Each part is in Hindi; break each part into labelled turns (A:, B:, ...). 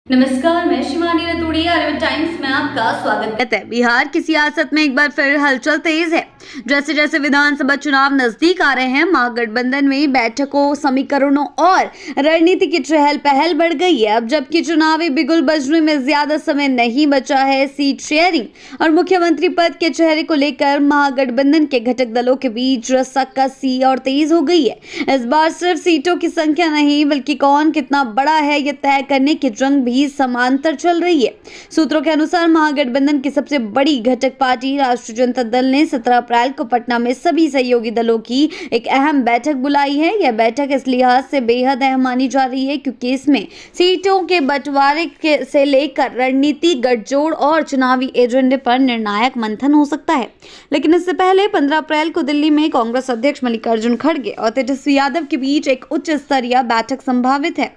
A: नमस्कार, मैं शिवानी रतूड़ी, आर्यभट्ट टाइम्स में आपका स्वागत है। बिहार की सियासत में एक बार फिर हलचल तेज है। जैसे जैसे विधानसभा चुनाव नजदीक आ रहे हैं, महागठबंधन में बैठकों, समीकरणों और रणनीति की चहल पहल बढ़ गई है। अब जबकि चुनावी बिगुल बजने में ज्यादा समय नहीं बचा है, सीट शेयरिंग और मुख्यमंत्री पद के चेहरे को लेकर महागठबंधन के घटक दलों के बीच रस्साकसी और तेज हो गई है। इस बार सिर्फ सीटों की संख्या नहीं, बल्कि कौन कितना बड़ा है यह तय करने की जंग भी समांतर चल रही है। सूत्रों के अनुसार महागठबंधन की सबसे बड़ी घटक पार्टी राष्ट्रीय जनता दल ने 17 अप्रैल को पटना में सभी सहयोगी दलों की एक अहम बैठक बुलाई है। यह बैठक इस लिहाज से बेहद अहम मानी जा रही है क्योंकि इसमें सीटों के बंटवारे से लेकर रणनीति, गठजोड़ और चुनावी एजेंडे पर निर्णायक मंथन हो सकता है। लेकिन इससे पहले 15 अप्रैल को दिल्ली में कांग्रेस अध्यक्ष मल्लिकार्जुन खड़गे और तेजस्वी यादव के बीच एक उच्च स्तरीय बैठक संभावित है।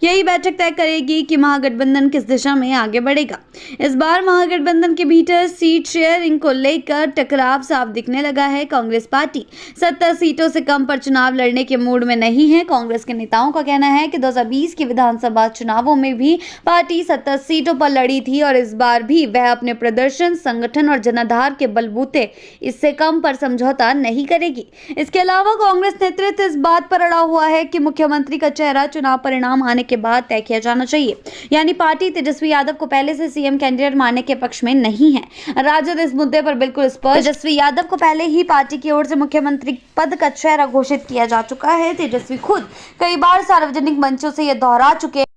A: यही बैठक तय करेगी कि महागठबंधन किस दिशा में आगे बढ़ेगा। इस बार महागठबंधन के भीतर सीट शेयरिंग को लेकर टकराव साफ दिखने लगा है। कांग्रेस पार्टी 70 सीटों से कम पर चुनाव लड़ने के मूड में नहीं है। कांग्रेस के नेताओं का कहना है कि 2020 के विधानसभा चुनावों में भी पार्टी 70 सीटों पर लड़ी थी और इस बार भी वह अपने प्रदर्शन, संगठन और जनाधार के बलबूते इससे कम पर समझौता नहीं करेगी। इसके अलावा कांग्रेस नेतृत्व इस बात पर अड़ा हुआ है कि मुख्यमंत्री का चेहरा चुनाव परिणाम आने के बाद तय किया जाना चाहिए। यानी पार्टी तेजस्वी यादव को पहले से सीएम कैंडिडेट मानने के पक्ष में नहीं है। राजद इस मुद्दे पर बिल्कुल स्पष्ट। तेजस्वी यादव को पहले ही पार्टी की ओर से मुख्यमंत्री पद का चेहरा घोषित किया जा चुका है। तेजस्वी खुद कई बार सार्वजनिक मंचों से यह दोहरा चुके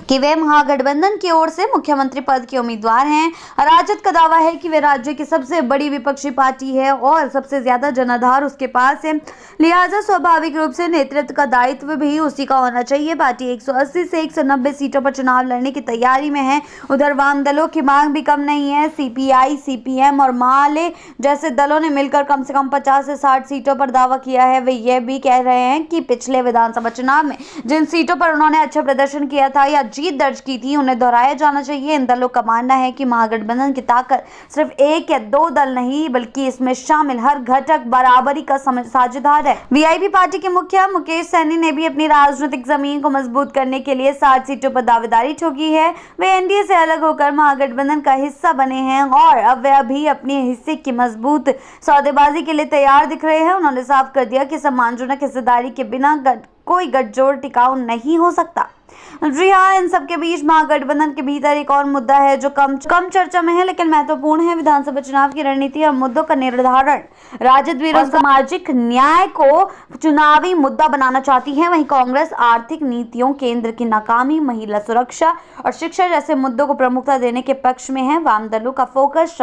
A: कि वे महागठबंधन की ओर से मुख्यमंत्री पद के उम्मीदवार हैं। राजद का दावा है कि वे राज्य की सबसे बड़ी विपक्षी पार्टी है और सबसे ज्यादा जनाधार उसके पास है, लिहाजा स्वाभाविक रूप से नेतृत्व का दायित्व भी उसी का होना चाहिए। पार्टी 180 से 190 सीटों पर चुनाव लड़ने की तैयारी में है। उधर वाम दलों की मांग भी कम नहीं है। सीपीआई, सीपीएम और माले जैसे दलों ने मिलकर कम से कम 50 से 60 सीटों पर दावा किया है। वे ये भी कह रहे हैं कि पिछले विधानसभा चुनाव में जिन सीटों पर उन्होंने अच्छा प्रदर्शन किया था या जीत दर्ज की थी, उन्हें दोहराया जाना चाहिए। इन दलों का मानना है कि महागठबंधन की ताकत सिर्फ एक या दो दल नहीं, बल्कि इसमें शामिल हर घटक बराबरी का साझेदार है। वीआईपी पार्टी के मुखिया मुकेश सहनी ने भी अपनी राजनीतिक जमीन को मजबूत करने के लिए 60 सीटों पर दावेदारी ठोकी है। वे एनडीए से अलग होकर महागठबंधन का हिस्सा बने हैं और अब वे अभी अपने हिस्से की मजबूत सौदेबाजी के लिए तैयार दिख रहे हैं। उन्होंने साफ कर दिया कि सम्मानजनक हिस्सेदारी के बिना कोई गठजोड़ टिकाऊ नहीं हो सकता। जी हाँ, इन सब के बीच महागठबंधन के भीतर एक और मुद्दा है जो कम चर्चा में है लेकिन महत्वपूर्ण है। विधानसभा चुनाव की रणनीति और मुद्दों का निर्धारण। राजद विरोध सामाजिक न्याय को चुनावी मुद्दा बनाना चाहती है, वहीं कांग्रेस आर्थिक नीतियों, केंद्र की नाकामी, महिला सुरक्षा और शिक्षा जैसे मुद्दों को प्रमुखता देने के पक्ष में है। वाम दलों का फोकस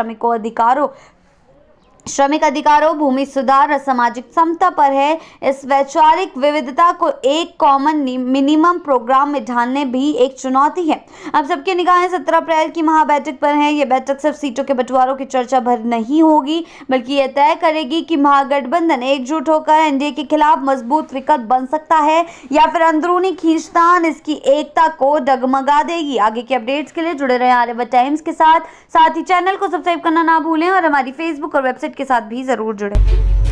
A: श्रमिक अधिकारों, भूमि सुधार और सामाजिक समता पर है। इस वैचारिक विविधता को एक कॉमन मिनिमम प्रोग्राम में ढालने भी एक चुनौती है। अब सबकी निगाहें 17 अप्रैल की महाबैठक पर हैं। यह बैठक सिर्फ सीटों के बंटवारों की चर्चा भर नहीं होगी, बल्कि यह तय करेगी कि महागठबंधन एकजुट होकर एनडीए के खिलाफ मजबूत विकल्प बन सकता है या फिर अंदरूनी खींचतान इसकी एकता को डगमगा देगी। आगे के अपडेट्स के लिए जुड़े रहें आर्यभट्ट टाइम्स के साथ ही चैनल को सब्सक्राइब करना ना भूलें और हमारी फेसबुक और वेबसाइट के साथ भी जरूर जुड़ें।